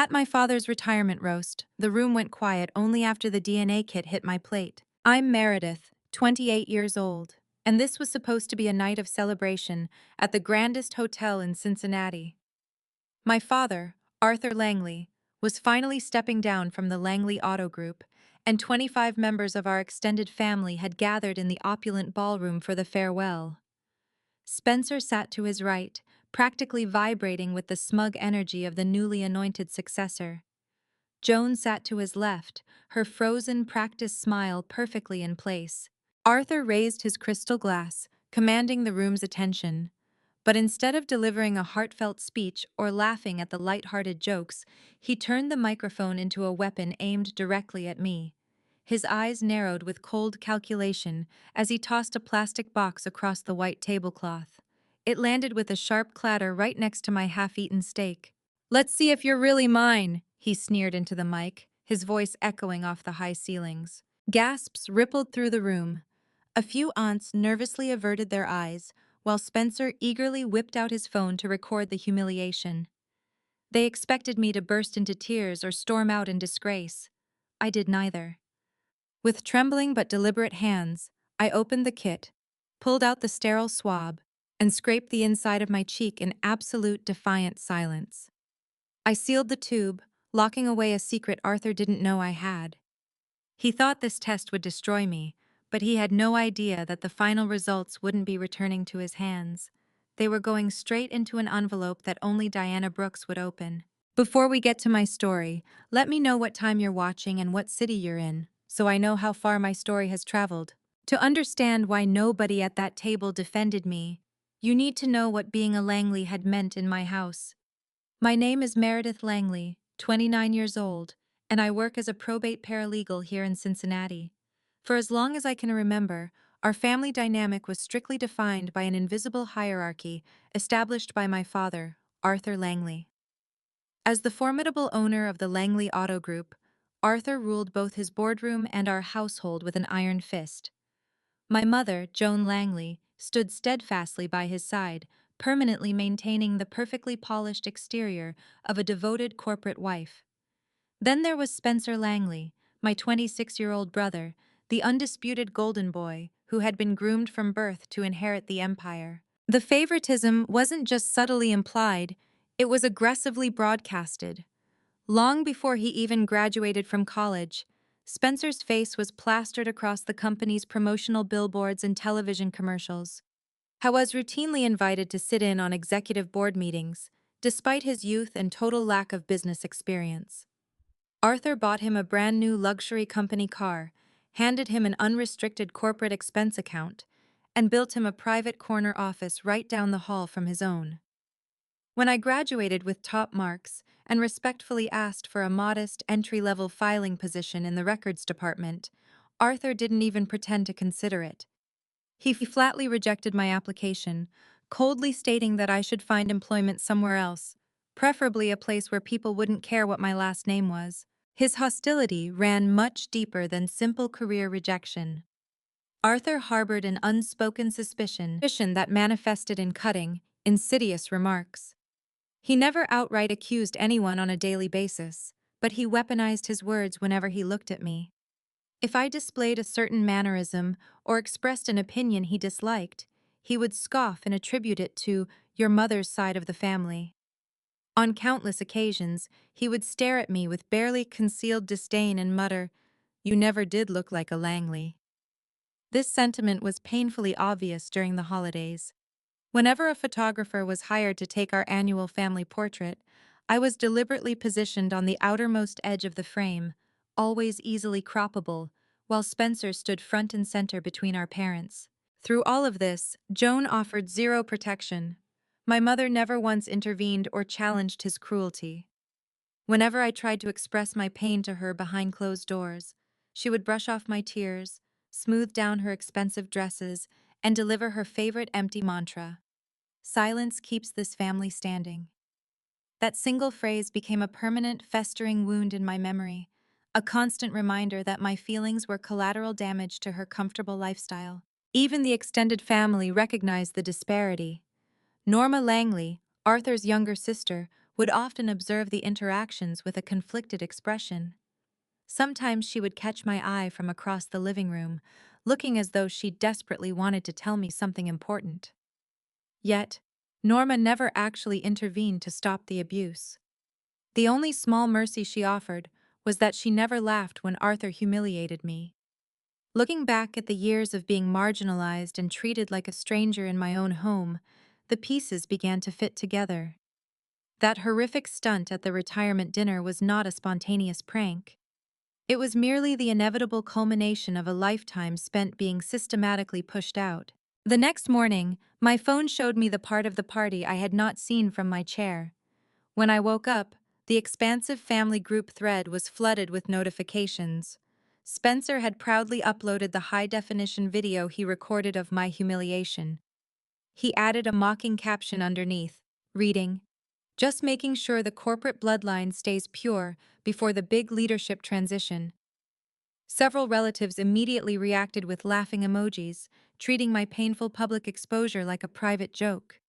At my father's retirement roast, the room went quiet only after the DNA kit hit my plate. I'm Meredith, 28 years old, and this was supposed to be a night of celebration at the grandest hotel in Cincinnati. My father, Arthur Langley, was finally stepping down from the Langley Auto Group, and 25 members of our extended family had gathered in the opulent ballroom for the farewell. Spencer sat to his right, practically vibrating with the smug energy of the newly anointed successor. Joan sat to his left, her frozen, practiced smile perfectly in place. Arthur raised his crystal glass, commanding the room's attention. But instead of delivering a heartfelt speech or laughing at the light-hearted jokes, he turned the microphone into a weapon aimed directly at me. His eyes narrowed with cold calculation as he tossed a plastic box across the white tablecloth. It landed with a sharp clatter right next to my half-eaten steak. "Let's see if you're really mine," he sneered into the mic, his voice echoing off the high ceilings. Gasps rippled through the room. A few aunts nervously averted their eyes, while Spencer eagerly whipped out his phone to record the humiliation. They expected me to burst into tears or storm out in disgrace. I did neither. With trembling but deliberate hands, I opened the kit, pulled out the sterile swab, and scraped the inside of my cheek in absolute defiant silence. I sealed the tube, locking away a secret Arthur didn't know I had. He thought this test would destroy me, but he had no idea that the final results wouldn't be returning to his hands. They were going straight into an envelope that only Diana Brooks would open. Before we get to my story, let me know what time you're watching and what city you're in, so I know how far my story has traveled. To understand why nobody at that table defended me, you need to know what being a Langley had meant in my house. My name is Meredith Langley, 29 years old, and I work as a probate paralegal here in Cincinnati. For as long as I can remember, our family dynamic was strictly defined by an invisible hierarchy established by my father, Arthur Langley. As the formidable owner of the Langley Auto Group, Arthur ruled both his boardroom and our household with an iron fist. My mother, Joan Langley, stood steadfastly by his side, permanently maintaining the perfectly polished exterior of a devoted corporate wife. Then there was Spencer Langley, my 26-year-old brother, the undisputed golden boy who had been groomed from birth to inherit the empire. The favoritism wasn't just subtly implied, it was aggressively broadcasted. Long before he even graduated from college, Spencer's face was plastered across the company's promotional billboards and television commercials. I was routinely invited to sit in on executive board meetings, despite his youth and total lack of business experience. Arthur bought him a brand new luxury company car, handed him an unrestricted corporate expense account, and built him a private corner office right down the hall from his own. When I graduated with top marks and respectfully asked for a modest entry-level filing position in the records department, Arthur didn't even pretend to consider it. He flatly rejected my application, coldly stating that I should find employment somewhere else, preferably a place where people wouldn't care what my last name was. His hostility ran much deeper than simple career rejection. Arthur harbored an unspoken suspicion that manifested in cutting, insidious remarks. He never outright accused anyone on a daily basis, but he weaponized his words whenever he looked at me. If I displayed a certain mannerism or expressed an opinion he disliked, he would scoff and attribute it to your mother's side of the family. On countless occasions, he would stare at me with barely concealed disdain and mutter, "You never did look like a Langley." This sentiment was painfully obvious during the holidays. Whenever a photographer was hired to take our annual family portrait, I was deliberately positioned on the outermost edge of the frame, always easily croppable, while Spencer stood front and center between our parents. Through all of this, Joan offered zero protection. My mother never once intervened or challenged his cruelty. Whenever I tried to express my pain to her behind closed doors, she would brush off my tears, smooth down her expensive dresses, and deliver her favorite empty mantra: "Silence keeps this family standing." That single phrase became a permanent, festering wound in my memory, a constant reminder that my feelings were collateral damage to her comfortable lifestyle. Even the extended family recognized the disparity. Norma Langley, Arthur's younger sister, would often observe the interactions with a conflicted expression. Sometimes she would catch my eye from across the living room, looking as though she desperately wanted to tell me something important. Yet, Norma never actually intervened to stop the abuse. The only small mercy she offered was that she never laughed when Arthur humiliated me. Looking back at the years of being marginalized and treated like a stranger in my own home, the pieces began to fit together. That horrific stunt at the retirement dinner was not a spontaneous prank. It was merely the inevitable culmination of a lifetime spent being systematically pushed out. The next morning, my phone showed me the part of the party I had not seen from my chair. When I woke up, the expansive family group thread was flooded with notifications. Spencer had proudly uploaded the high-definition video he recorded of my humiliation. He added a mocking caption underneath, reading, "Just making sure the corporate bloodline stays pure before the big leadership transition." Several relatives immediately reacted with laughing emojis, treating my painful public exposure like a private joke.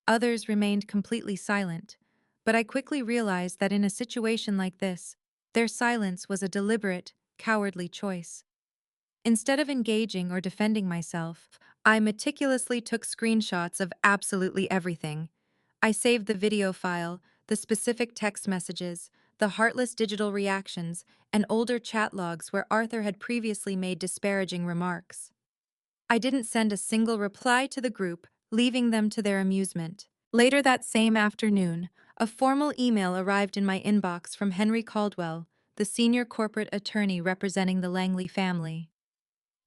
Others remained completely silent, but I quickly realized that in a situation like this, their silence was a deliberate, cowardly choice. Instead of engaging or defending myself, I meticulously took screenshots of absolutely everything. I saved the video file, the specific text messages, the heartless digital reactions, and older chat logs where Arthur had previously made disparaging remarks. I didn't send a single reply to the group, leaving them to their amusement. Later that same afternoon, a formal email arrived in my inbox from Henry Caldwell, the senior corporate attorney representing the Langley family.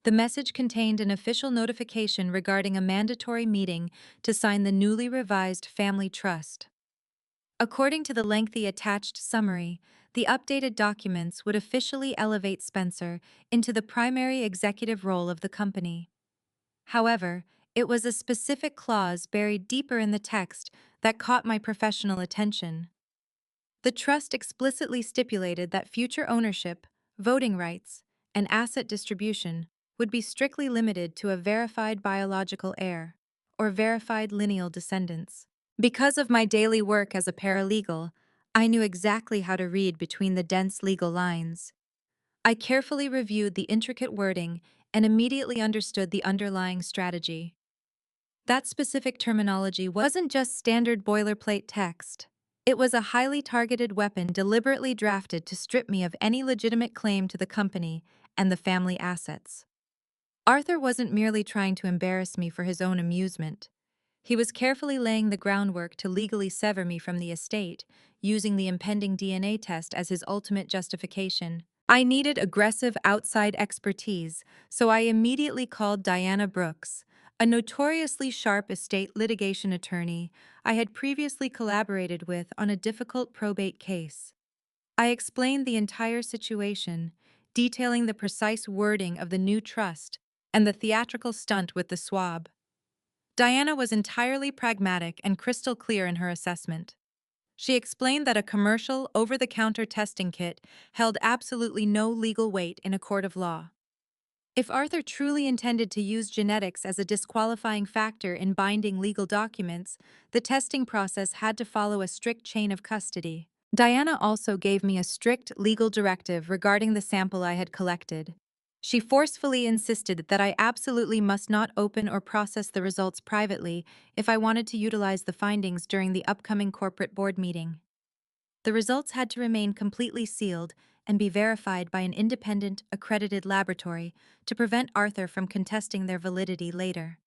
The message contained an official notification regarding a mandatory meeting to sign the newly revised family trust. According to the lengthy attached summary, the updated documents would officially elevate Spencer into the primary executive role of the company. However, it was a specific clause buried deeper in the text that caught my professional attention. The trust explicitly stipulated that future ownership, voting rights, and asset distribution would be strictly limited to a verified biological heir, or verified lineal descendants. Because of my daily work as a paralegal, I knew exactly how to read between the dense legal lines. I carefully reviewed the intricate wording and immediately understood the underlying strategy. That specific terminology wasn't just standard boilerplate text. It was a highly targeted weapon deliberately drafted to strip me of any legitimate claim to the company and the family assets. Arthur wasn't merely trying to embarrass me for his own amusement. He was carefully laying the groundwork to legally sever me from the estate, using the impending DNA test as his ultimate justification. I needed aggressive outside expertise, so I immediately called Diana Brooks, a notoriously sharp estate litigation attorney I had previously collaborated with on a difficult probate case. I explained the entire situation, detailing the precise wording of the new trust and the theatrical stunt with the swab. Diana was entirely pragmatic and crystal clear in her assessment. She explained that a commercial, over-the-counter testing kit held absolutely no legal weight in a court of law. If Arthur truly intended to use genetics as a disqualifying factor in binding legal documents, the testing process had to follow a strict chain of custody. Diana also gave me a strict legal directive regarding the sample I had collected. She forcefully insisted that I absolutely must not open or process the results privately if I wanted to utilize the findings during the upcoming corporate board meeting. The results had to remain completely sealed and be verified by an independent, accredited laboratory to prevent Arthur from contesting their validity later.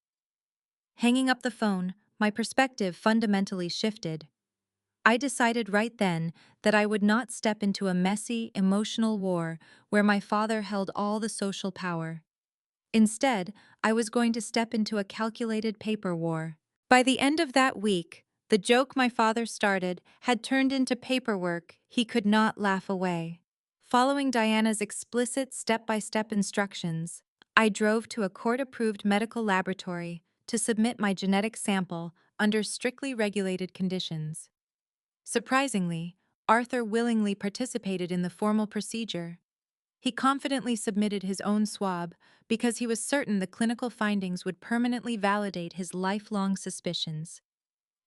Hanging up the phone, my perspective fundamentally shifted. I decided right then that I would not step into a messy, emotional war where my father held all the social power. Instead, I was going to step into a calculated paper war. By the end of that week, the joke my father started had turned into paperwork he could not laugh away. Following Diana's explicit step-by-step instructions, I drove to a court-approved medical laboratory to submit my genetic sample under strictly regulated conditions. Surprisingly, Arthur willingly participated in the formal procedure. He confidently submitted his own swab because he was certain the clinical findings would permanently validate his lifelong suspicions.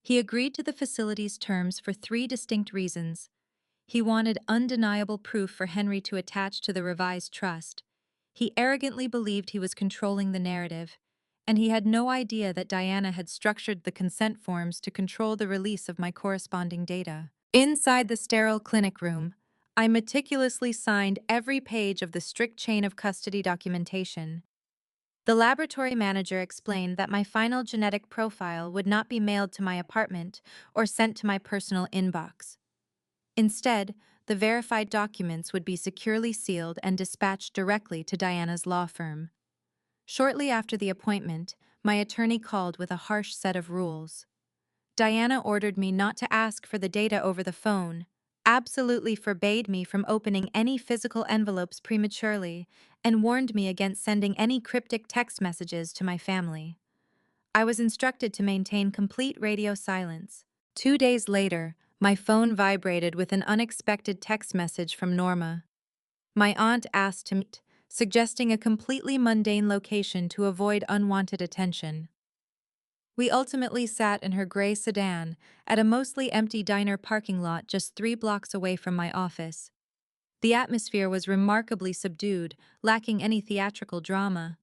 He agreed to the facility's terms for three distinct reasons. He wanted undeniable proof for Henry to attach to the revised trust. He arrogantly believed he was controlling the narrative, and he had no idea that Diana had structured the consent forms to control the release of my corresponding data. Inside the sterile clinic room, I meticulously signed every page of the strict chain of custody documentation. The laboratory manager explained that my final genetic profile would not be mailed to my apartment or sent to my personal inbox. Instead, the verified documents would be securely sealed and dispatched directly to Diana's law firm. Shortly after the appointment, my attorney called with a harsh set of rules. Diana ordered me not to ask for the data over the phone, absolutely forbade me from opening any physical envelopes prematurely, and warned me against sending any cryptic text messages to my family. I was instructed to maintain complete radio silence. 2 days later, my phone vibrated with an unexpected text message from Norma. My aunt asked to meet, suggesting a completely mundane location to avoid unwanted attention. We ultimately sat in her gray sedan at a mostly empty diner parking lot just 3 blocks away from my office. The atmosphere was remarkably subdued, lacking any theatrical drama.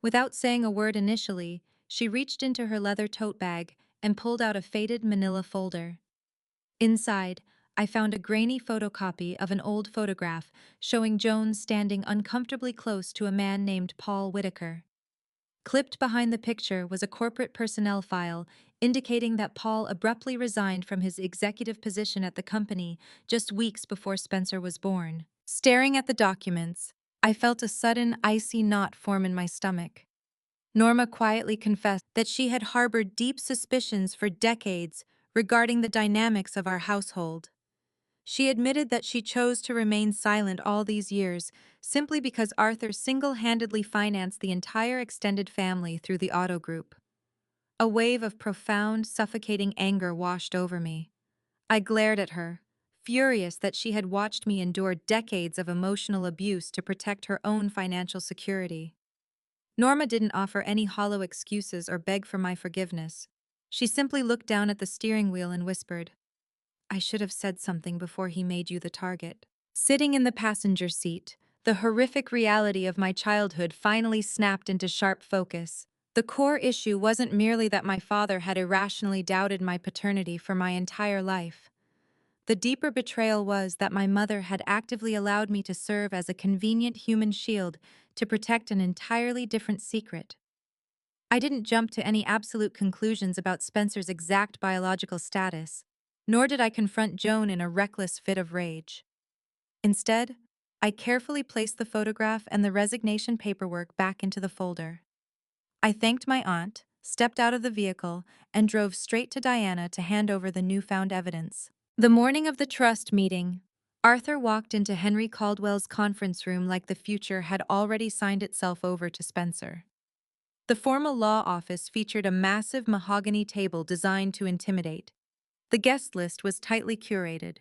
Without saying a word initially, she reached into her leather tote bag and pulled out a faded manila folder. Inside, I found a grainy photocopy of an old photograph showing Jones standing uncomfortably close to a man named Paul Whitaker. Clipped behind the picture was a corporate personnel file indicating that Paul abruptly resigned from his executive position at the company just weeks before Spencer was born. Staring at the documents, I felt a sudden icy knot form in my stomach. Norma quietly confessed that she had harbored deep suspicions for decades regarding the dynamics of our household. She admitted that she chose to remain silent all these years simply because Arthur single-handedly financed the entire extended family through the Auto Group. A wave of profound, suffocating anger washed over me. I glared at her, furious that she had watched me endure decades of emotional abuse to protect her own financial security. Norma didn't offer any hollow excuses or beg for my forgiveness. She simply looked down at the steering wheel and whispered, "I should have said something before he made you the target." Sitting in the passenger seat, the horrific reality of my childhood finally snapped into sharp focus. The core issue wasn't merely that my father had irrationally doubted my paternity for my entire life. The deeper betrayal was that my mother had actively allowed me to serve as a convenient human shield to protect an entirely different secret. I didn't jump to any absolute conclusions about Spencer's exact biological status, nor did I confront Joan in a reckless fit of rage. Instead, I carefully placed the photograph and the resignation paperwork back into the folder. I thanked my aunt, stepped out of the vehicle, and drove straight to Diana to hand over the newfound evidence. The morning of the trust meeting, Arthur walked into Henry Caldwell's conference room like the future had already signed itself over to Spencer. The formal law office featured a massive mahogany table designed to intimidate. The guest list was tightly curated.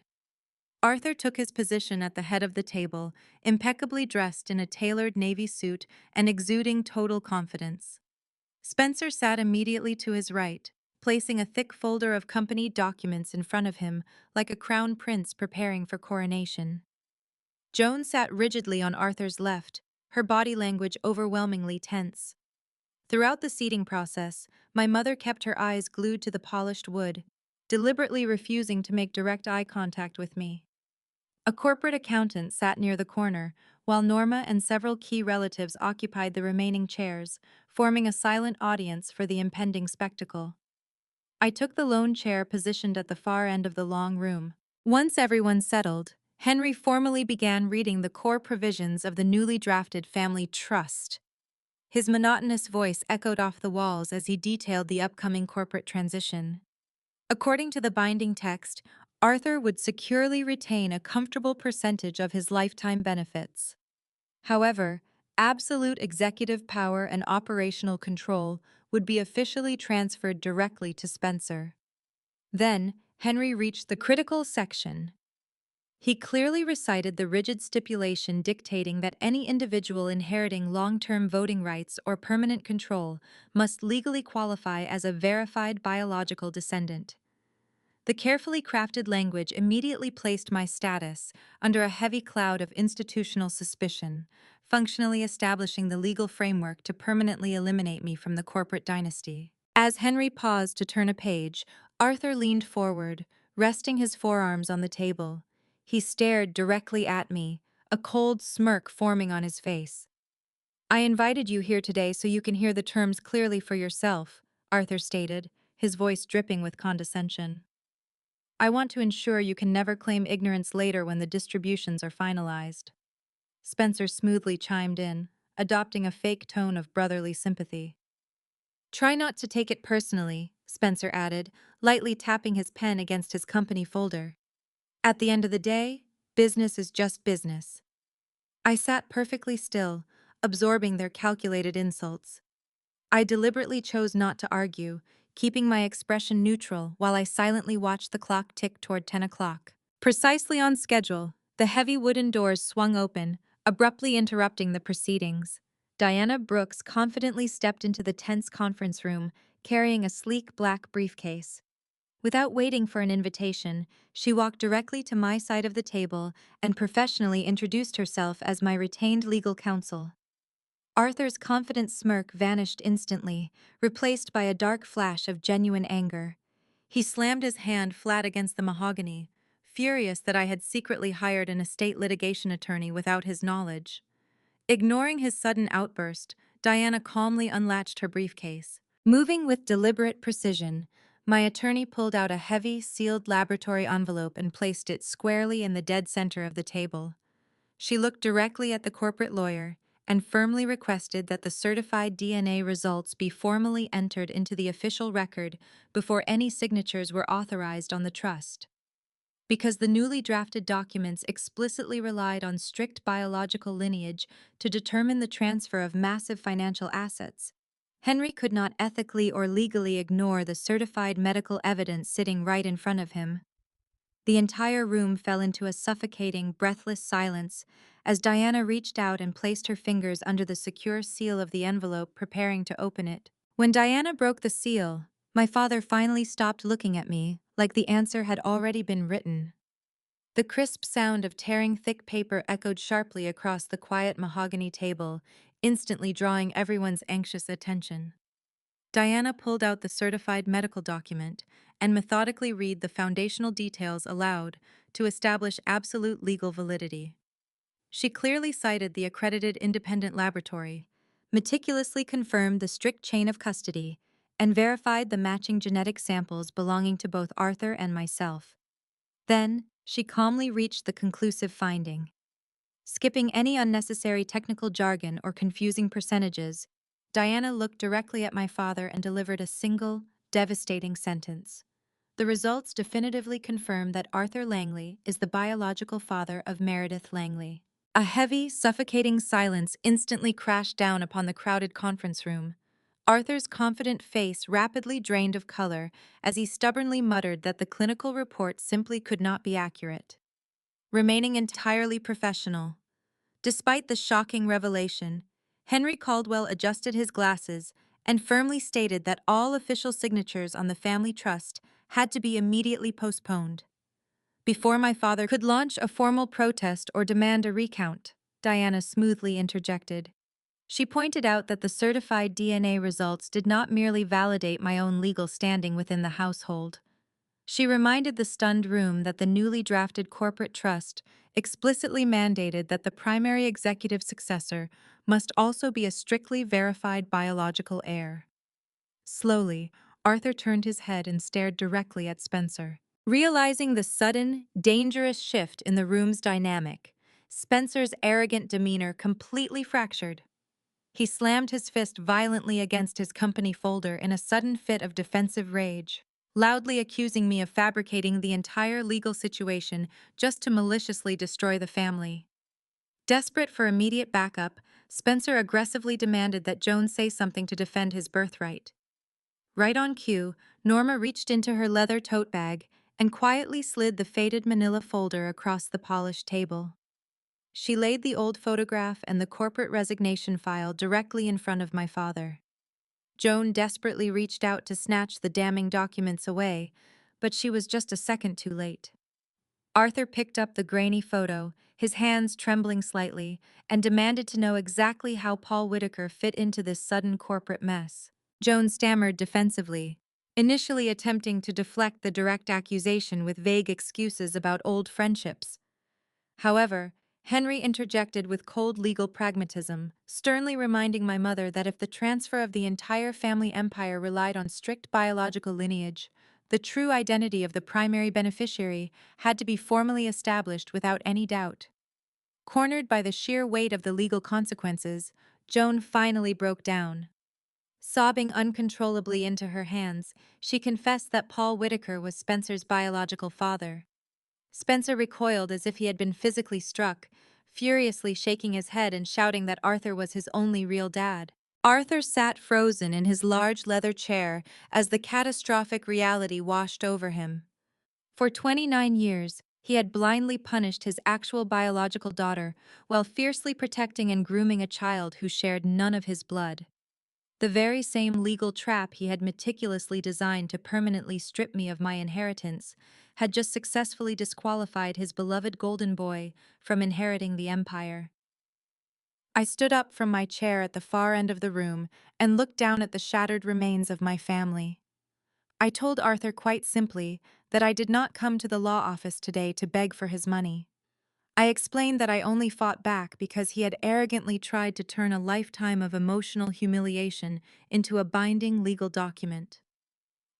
Arthur took his position at the head of the table, impeccably dressed in a tailored navy suit and exuding total confidence. Spencer sat immediately to his right, placing a thick folder of company documents in front of him like a crown prince preparing for coronation. Joan sat rigidly on Arthur's left, her body language overwhelmingly tense. Throughout the seating process, my mother kept her eyes glued to the polished wood, deliberately refusing to make direct eye contact with me. A corporate accountant sat near the corner, while Norma and several key relatives occupied the remaining chairs, forming a silent audience for the impending spectacle. I took the lone chair positioned at the far end of the long room. Once everyone settled, Henry formally began reading the core provisions of the newly drafted family trust. His monotonous voice echoed off the walls as he detailed the upcoming corporate transition. According to the binding text, Arthur would securely retain a comfortable percentage of his lifetime benefits. However, absolute executive power and operational control would be officially transferred directly to Spencer. Then, Henry reached the critical section. He clearly recited the rigid stipulation dictating that any individual inheriting long-term voting rights or permanent control must legally qualify as a verified biological descendant. The carefully crafted language immediately placed my status under a heavy cloud of institutional suspicion, functionally establishing the legal framework to permanently eliminate me from the corporate dynasty. As Henry paused to turn a page, Arthur leaned forward, resting his forearms on the table. He stared directly at me, a cold smirk forming on his face. "I invited you here today so you can hear the terms clearly for yourself," Arthur stated, his voice dripping with condescension. "I want to ensure you can never claim ignorance later when the distributions are finalized." Spencer smoothly chimed in, adopting a fake tone of brotherly sympathy. "Try not to take it personally," Spencer added, lightly tapping his pen against his company folder. "At the end of the day, business is just business." I sat perfectly still, absorbing their calculated insults. I deliberately chose not to argue, keeping my expression neutral while I silently watched the clock tick toward 10 o'clock. Precisely on schedule, the heavy wooden doors swung open, abruptly interrupting the proceedings. Diana Brooks confidently stepped into the tense conference room, carrying a sleek black briefcase. Without waiting for an invitation, she walked directly to my side of the table and professionally introduced herself as my retained legal counsel. Arthur's confident smirk vanished instantly, replaced by a dark flash of genuine anger. He slammed his hand flat against the mahogany, furious that I had secretly hired an estate litigation attorney without his knowledge. Ignoring his sudden outburst, Diana calmly unlatched her briefcase. Moving with deliberate precision, my attorney pulled out a heavy, sealed laboratory envelope and placed it squarely in the dead center of the table. She looked directly at the corporate lawyer and firmly requested that the certified DNA results be formally entered into the official record before any signatures were authorized on the trust. Because the newly drafted documents explicitly relied on strict biological lineage to determine the transfer of massive financial assets, Henry could not ethically or legally ignore the certified medical evidence sitting right in front of him. The entire room fell into a suffocating, breathless silence as Diana reached out and placed her fingers under the secure seal of the envelope, preparing to open it. When Diana broke the seal, my father finally stopped looking at me, like the answer had already been written. The crisp sound of tearing thick paper echoed sharply across the quiet mahogany table, instantly drawing everyone's anxious attention. Diana pulled out the certified medical document and methodically read the foundational details aloud to establish absolute legal validity. She clearly cited the accredited independent laboratory, meticulously confirmed the strict chain of custody, and verified the matching genetic samples belonging to both Arthur and myself. Then, she calmly reached the conclusive finding. Skipping any unnecessary technical jargon or confusing percentages, Diana looked directly at my father and delivered a single, devastating sentence. "The results definitively confirm that Arthur Langley is the biological father of Meredith Langley." A heavy, suffocating silence instantly crashed down upon the crowded conference room. Arthur's confident face rapidly drained of color as he stubbornly muttered that the clinical report simply could not be accurate. Remaining entirely professional. Despite the shocking revelation, Henry Caldwell adjusted his glasses and firmly stated that all official signatures on the family trust had to be immediately postponed. Before my father could launch a formal protest or demand a recount, Diana smoothly interjected. She pointed out that the certified DNA results did not merely validate my own legal standing within the household. She reminded the stunned room that the newly drafted corporate trust explicitly mandated that the primary executive successor must also be a strictly verified biological heir. Slowly, Arthur turned his head and stared directly at Spencer. Realizing the sudden, dangerous shift in the room's dynamic, Spencer's arrogant demeanor completely fractured. He slammed his fist violently against his company folder in a sudden fit of defensive rage, loudly accusing me of fabricating the entire legal situation just to maliciously destroy the family. Desperate for immediate backup, Spencer aggressively demanded that Joan say something to defend his birthright. Right on cue, Norma reached into her leather tote bag and quietly slid the faded manila folder across the polished table. She laid the old photograph and the corporate resignation file directly in front of my father. Joan desperately reached out to snatch the damning documents away, but she was just a second too late. Arthur picked up the grainy photo, his hands trembling slightly, and demanded to know exactly how Paul Whitaker fit into this sudden corporate mess. Joan stammered defensively, initially attempting to deflect the direct accusation with vague excuses about old friendships. However, Henry interjected with cold legal pragmatism, sternly reminding my mother that if the transfer of the entire family empire relied on strict biological lineage, the true identity of the primary beneficiary had to be formally established without any doubt. Cornered by the sheer weight of the legal consequences, Joan finally broke down. Sobbing uncontrollably into her hands, she confessed that Paul Whitaker was Spencer's biological father. Spencer recoiled as if he had been physically struck, furiously shaking his head and shouting that Arthur was his only real dad. Arthur sat frozen in his large leather chair as the catastrophic reality washed over him. For 29 years, he had blindly punished his actual biological daughter while fiercely protecting and grooming a child who shared none of his blood. The very same legal trap he had meticulously designed to permanently strip me of my inheritance had just successfully disqualified his beloved golden boy from inheriting the empire. I stood up from my chair at the far end of the room and looked down at the shattered remains of my family. I told Arthur quite simply that I did not come to the law office today to beg for his money. I explained that I only fought back because he had arrogantly tried to turn a lifetime of emotional humiliation into a binding legal document.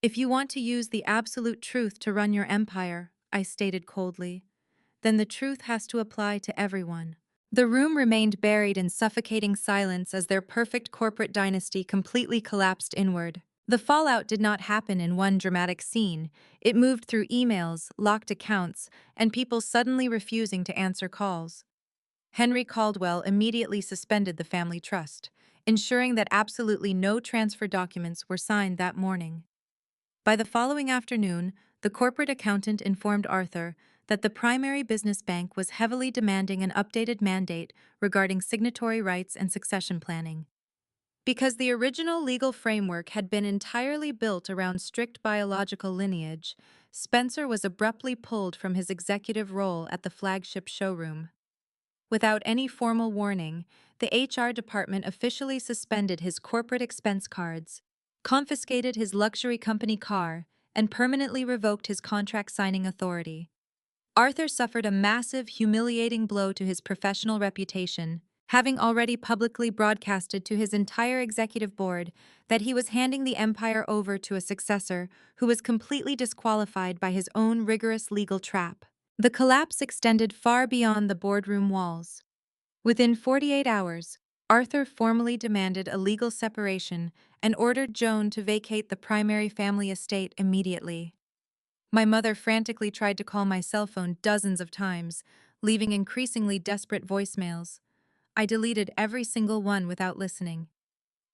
If you want to use the absolute truth to run your empire, I stated coldly, then the truth has to apply to everyone. The room remained buried in suffocating silence as their perfect corporate dynasty completely collapsed inward. The fallout did not happen in one dramatic scene. It moved through emails, locked accounts, and people suddenly refusing to answer calls. Henry Caldwell immediately suspended the family trust, ensuring that absolutely no transfer documents were signed that morning. By the following afternoon, the corporate accountant informed Arthur that the primary business bank was heavily demanding an updated mandate regarding signatory rights and succession planning. Because the original legal framework had been entirely built around strict biological lineage, Spencer was abruptly pulled from his executive role at the flagship showroom. Without any formal warning, the HR department officially suspended his corporate expense cards, confiscated his luxury company car, and permanently revoked his contract signing authority. Arthur suffered a massive, humiliating blow to his professional reputation, having already publicly broadcasted to his entire executive board that he was handing the empire over to a successor who was completely disqualified by his own rigorous legal trap. The collapse extended far beyond the boardroom walls. Within 48 hours, Arthur formally demanded a legal separation and ordered Joan to vacate the primary family estate immediately. My mother frantically tried to call my cell phone dozens of times, leaving increasingly desperate voicemails. I deleted every single one without listening.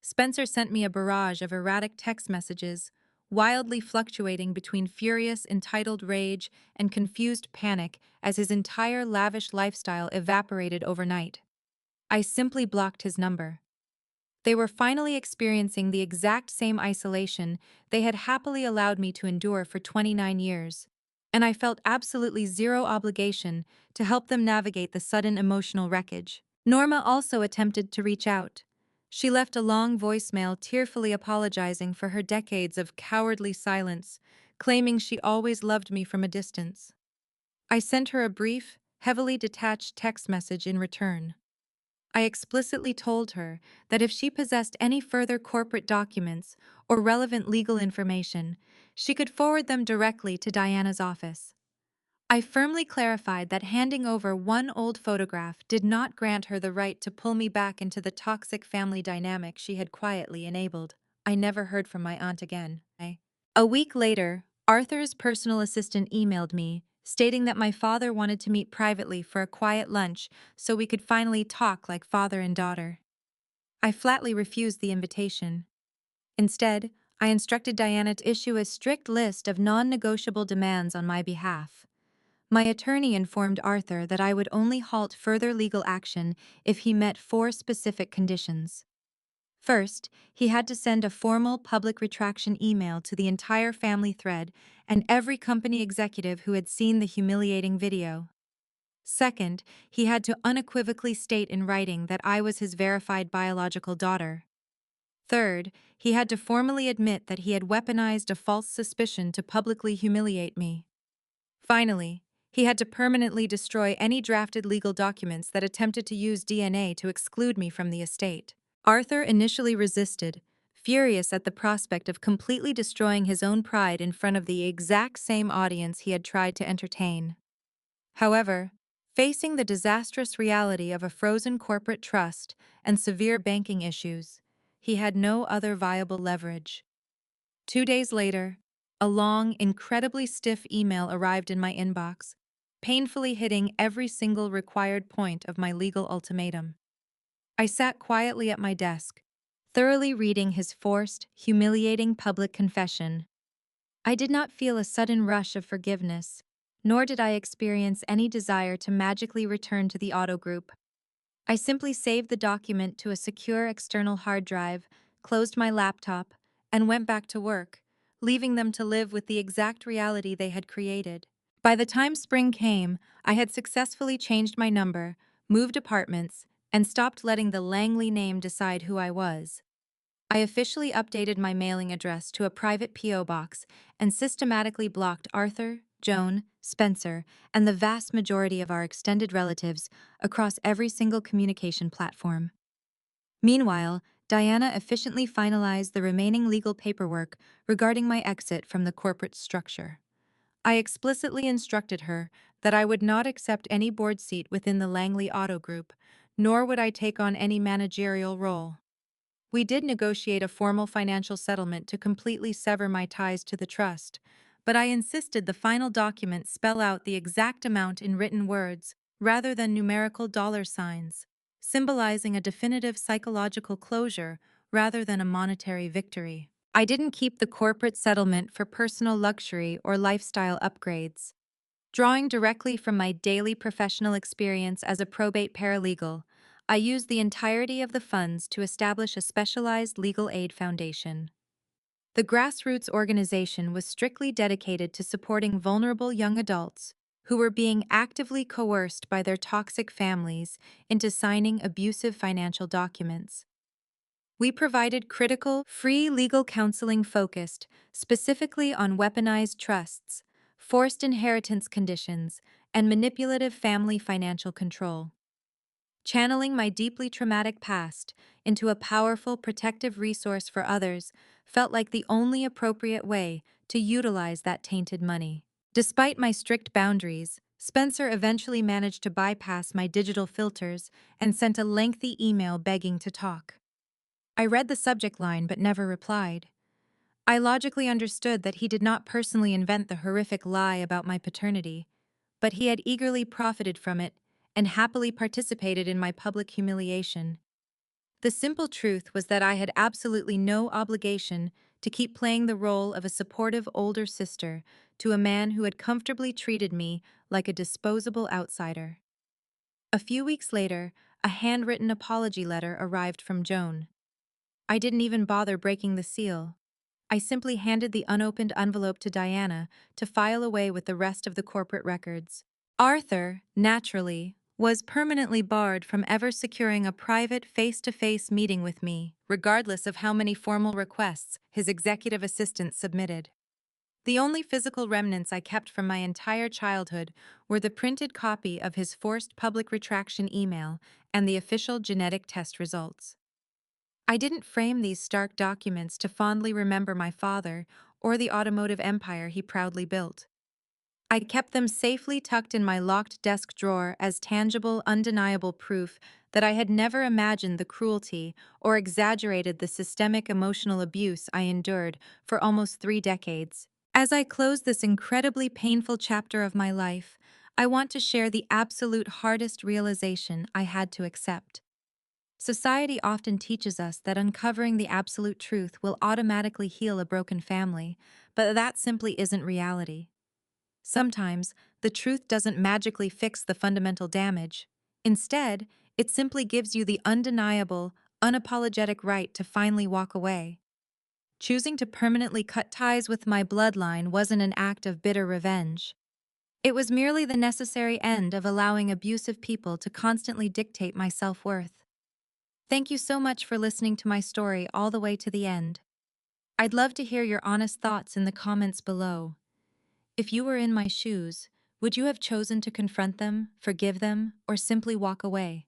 Spencer sent me a barrage of erratic text messages, wildly fluctuating between furious, entitled rage and confused panic as his entire lavish lifestyle evaporated overnight. I simply blocked his number. They were finally experiencing the exact same isolation they had happily allowed me to endure for 29 years, and I felt absolutely zero obligation to help them navigate the sudden emotional wreckage. Norma also attempted to reach out. She left a long voicemail tearfully apologizing for her decades of cowardly silence, claiming she always loved me from a distance. I sent her a brief, heavily detached text message in return. I explicitly told her that if she possessed any further corporate documents or relevant legal information, she could forward them directly to Diana's office. I firmly clarified that handing over one old photograph did not grant her the right to pull me back into the toxic family dynamic she had quietly enabled. I never heard from my aunt again. A week later, Arthur's personal assistant emailed me, stating that my father wanted to meet privately for a quiet lunch so we could finally talk like father and daughter. I flatly refused the invitation. Instead, I instructed Diana to issue a strict list of non-negotiable demands on my behalf. My attorney informed Arthur that I would only halt further legal action if he met four specific conditions. First, he had to send a formal public retraction email to the entire family thread and every company executive who had seen the humiliating video. Second, he had to unequivocally state in writing that I was his verified biological daughter. Third, he had to formally admit that he had weaponized a false suspicion to publicly humiliate me. Finally, he had to permanently destroy any drafted legal documents that attempted to use DNA to exclude me from the estate. Arthur initially resisted, furious at the prospect of completely destroying his own pride in front of the exact same audience he had tried to entertain. However, facing the disastrous reality of a frozen corporate trust and severe banking issues, he had no other viable leverage. 2 days later, a long, incredibly stiff email arrived in my inbox, painfully hitting every single required point of my legal ultimatum. I sat quietly at my desk, thoroughly reading his forced, humiliating public confession. I did not feel a sudden rush of forgiveness, nor did I experience any desire to magically return to the auto group. I simply saved the document to a secure external hard drive, closed my laptop, and went back to work, leaving them to live with the exact reality they had created. By the time spring came, I had successfully changed my number, moved apartments, and stopped letting the Langley name decide who I was. I officially updated my mailing address to a private P.O. box and systematically blocked Arthur, Joan, Spencer, and the vast majority of our extended relatives across every single communication platform. Meanwhile, Diana efficiently finalized the remaining legal paperwork regarding my exit from the corporate structure. I explicitly instructed her that I would not accept any board seat within the Langley Auto Group, nor would I take on any managerial role. We did negotiate a formal financial settlement to completely sever my ties to the trust, but I insisted the final document spell out the exact amount in written words rather than numerical dollar signs, symbolizing a definitive psychological closure rather than a monetary victory. I didn't keep the corporate settlement for personal luxury or lifestyle upgrades. Drawing directly from my daily professional experience as a probate paralegal, I used the entirety of the funds to establish a specialized legal aid foundation. The grassroots organization was strictly dedicated to supporting vulnerable young adults who were being actively coerced by their toxic families into signing abusive financial documents. We provided critical, free legal counseling focused specifically on weaponized trusts, forced inheritance conditions, and manipulative family financial control. Channeling my deeply traumatic past into a powerful protective resource for others felt like the only appropriate way to utilize that tainted money. Despite my strict boundaries, Spencer eventually managed to bypass my digital filters and sent a lengthy email begging to talk. I read the subject line but never replied. I logically understood that he did not personally invent the horrific lie about my paternity, but he had eagerly profited from it and happily participated in my public humiliation. The simple truth was that I had absolutely no obligation to keep playing the role of a supportive older sister to a man who had comfortably treated me like a disposable outsider. A few weeks later, a handwritten apology letter arrived from Joan. I didn't even bother breaking the seal. I simply handed the unopened envelope to Diana to file away with the rest of the corporate records. Arthur, naturally, was permanently barred from ever securing a private face-to-face meeting with me, regardless of how many formal requests his executive assistant submitted. The only physical remnants I kept from my entire childhood were the printed copy of his forced public retraction email and the official genetic test results. I didn't frame these stark documents to fondly remember my father or the automotive empire he proudly built. I kept them safely tucked in my locked desk drawer as tangible, undeniable proof that I had never imagined the cruelty or exaggerated the systemic emotional abuse I endured for almost 3 decades. As I close this incredibly painful chapter of my life, I want to share the absolute hardest realization I had to accept. Society often teaches us that uncovering the absolute truth will automatically heal a broken family, but that simply isn't reality. Sometimes, the truth doesn't magically fix the fundamental damage. Instead, it simply gives you the undeniable, unapologetic right to finally walk away. Choosing to permanently cut ties with my bloodline wasn't an act of bitter revenge. It was merely the necessary end of allowing abusive people to constantly dictate my self-worth. Thank you so much for listening to my story all the way to the end. I'd love to hear your honest thoughts in the comments below. If you were in my shoes, would you have chosen to confront them, forgive them, or simply walk away?